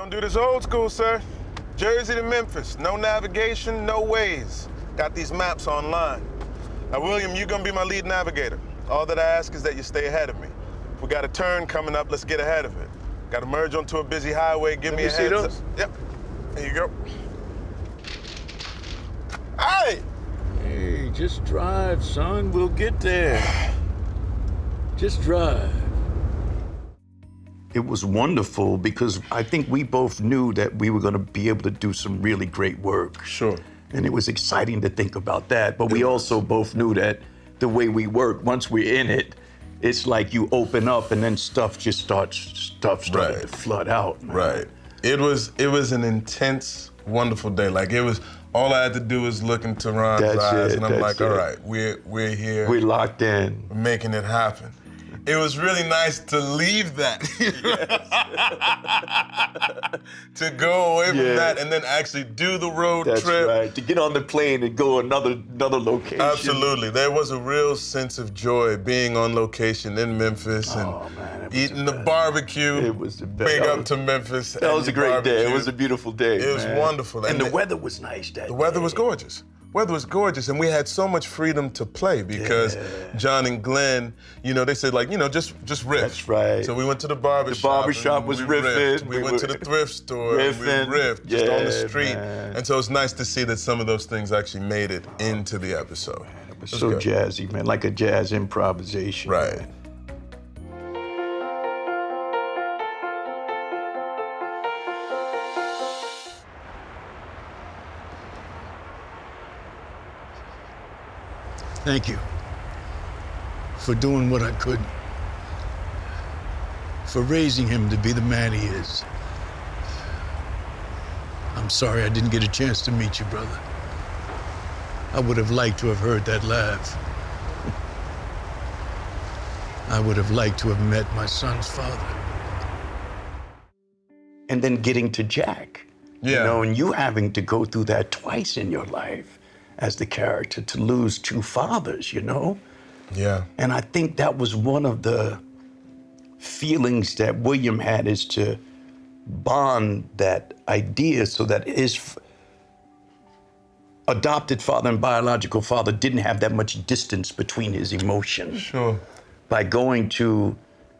gonna do this old school, sir. Jersey to Memphis, no navigation, no ways. Got these maps online. Now, William, you're gonna be my lead navigator. All that I ask is that you stay ahead of me. If we got a turn coming up, let's get ahead of it. Got to merge onto a busy highway, give me a heads up. Yep, there you go. Hey! Hey, just drive, son. We'll get there. Just drive. It was wonderful because I think we both knew that we were going to be able to do some really great work. Sure. And it was exciting to think about that. But we also both knew that the way we work, once we're in it, it's like you open up and then stuff started to flood out. Man. Right. It was an intense, wonderful day. Like it was, all I had to do was look into Ron's eyes, and I'm like, all right, we're here. We're locked in. We're making it happen. It was really nice to leave that, to go away from that and then actually do the road trip. That's right, to get on the plane and go another location. Absolutely, there was a real sense of joy being on location in Memphis and eating the barbecue. It was the best. Big up to Memphis. That was a great day. It was a beautiful day. It was wonderful. And the weather was nice that day. The weather was gorgeous. Weather was gorgeous, and we had so much freedom to play because John and Glenn, they said just riff. That's right. So we went to the barbershop. The barbershop was riffing. We went to the thrift store. Riffing. And we riffed just on the street. Man. And so it's nice to see that some of those things actually made it into the episode. It was so jazzy, man, like a jazz improvisation. Right. Man. Thank you for doing what I could, for raising him to be the man he is. I'm sorry I didn't get a chance to meet you, brother. I would have liked to have heard that laugh. I would have liked to have met my son's father. And then getting to Jack, and you having to go through that twice in your life as the character, to lose two fathers, Yeah. And I think that was one of the feelings that William had, is to bond that idea so that his adopted father and biological father didn't have that much distance between his emotions. Sure. By going to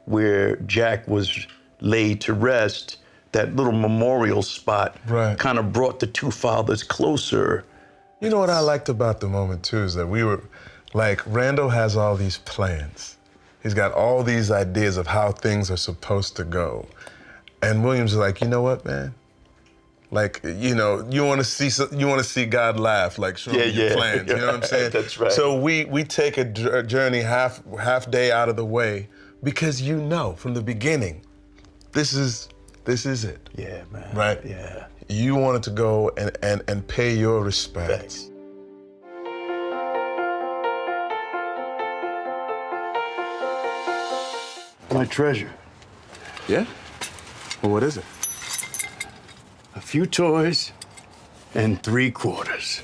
where Jack was laid to rest, that little memorial spot kind of brought the two fathers closer. You know what I liked about the moment, too, is that we were, Randall has all these plans. He's got all these ideas of how things are supposed to go. And Williams is like, you know what, man? You want to see God laugh, show him your plans, you know what I'm saying? That's right. So we take a journey half day out of the way because from the beginning, this is it. Yeah, man. Right? Yeah. You wanted to go and pay your respects. My treasure. Yeah? Well, what is it? A few toys and 3 quarters.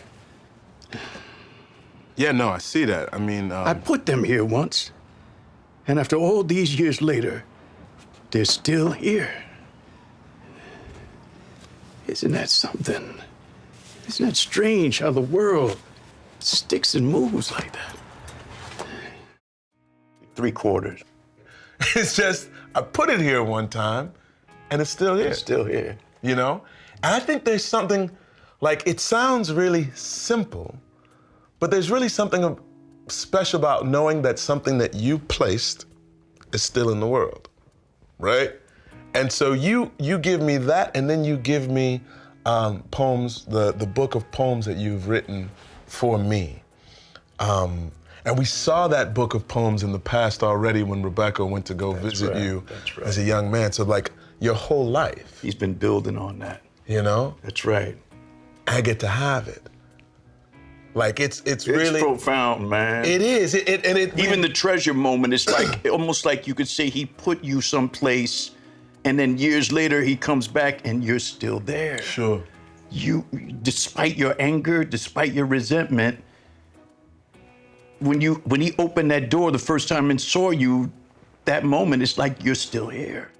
Yeah, no, I see that. I mean, I put them here once, and after all these years later, they're still here. Isn't that something? Isn't that strange how the world sticks and moves like that? 3 quarters. It's just, I put it here one time, and it's still here. It's still here. And I think there's something, it sounds really simple, but there's really something special about knowing that something that you placed is still in the world, right? And so you give me that, and then you give me poems, the book of poems that you've written for me. And we saw that book of poems in the past already when Rebecca went to go visit you as a young man. So your whole life. He's been building on that. That's right. I get to have it. It's really profound, man. It is. Even the treasure moment, it's almost like you could say he put you someplace, and then years later he comes back and you're still there. Sure. You, despite your anger, despite your resentment, when he opened that door the first time and saw you, that moment, it's like you're still here.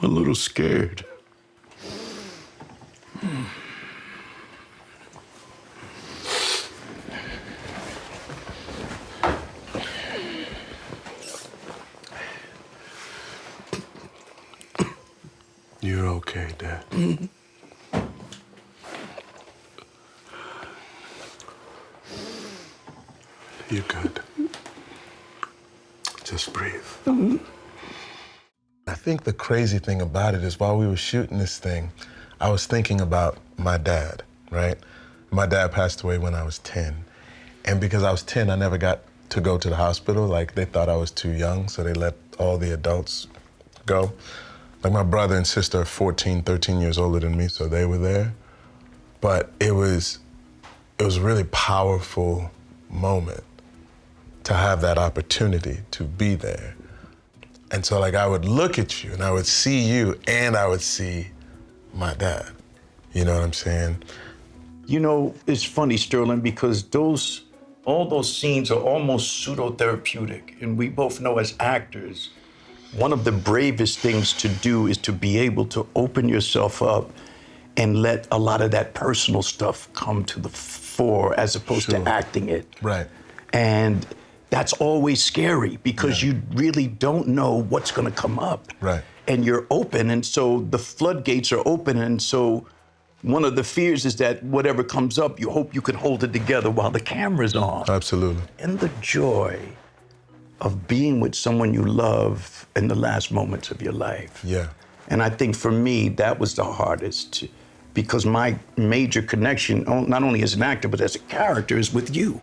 a little scared. You're okay, Dad. You're good. Just breathe. I think the crazy thing about it is while we were shooting this thing, I was thinking about my dad, right? My dad passed away when I was 10. And because I was 10, I never got to go to the hospital. Like, they thought I was too young, so they let all the adults go. Like, my brother and sister are 14, 13 years older than me, so they were there. But it was a really powerful moment to have that opportunity to be there. And so, like, I would look at you and I would see you and I would see my dad. You know what I'm saying? You know, it's funny, Sterling, because all those scenes are almost pseudo-therapeutic. And we both know as actors, one of the bravest things to do is to be able to open yourself up and let a lot of that personal stuff come to the fore as opposed to acting it. Right. And that's always scary because you really don't know what's going to come up. Right. And you're open, and so the floodgates are open, and so one of the fears is that whatever comes up, you hope you can hold it together while the camera's on. Absolutely. And the joy of being with someone you love in the last moments of your life. Yeah. And I think for me, that was the hardest because my major connection, not only as an actor, but as a character, is with you.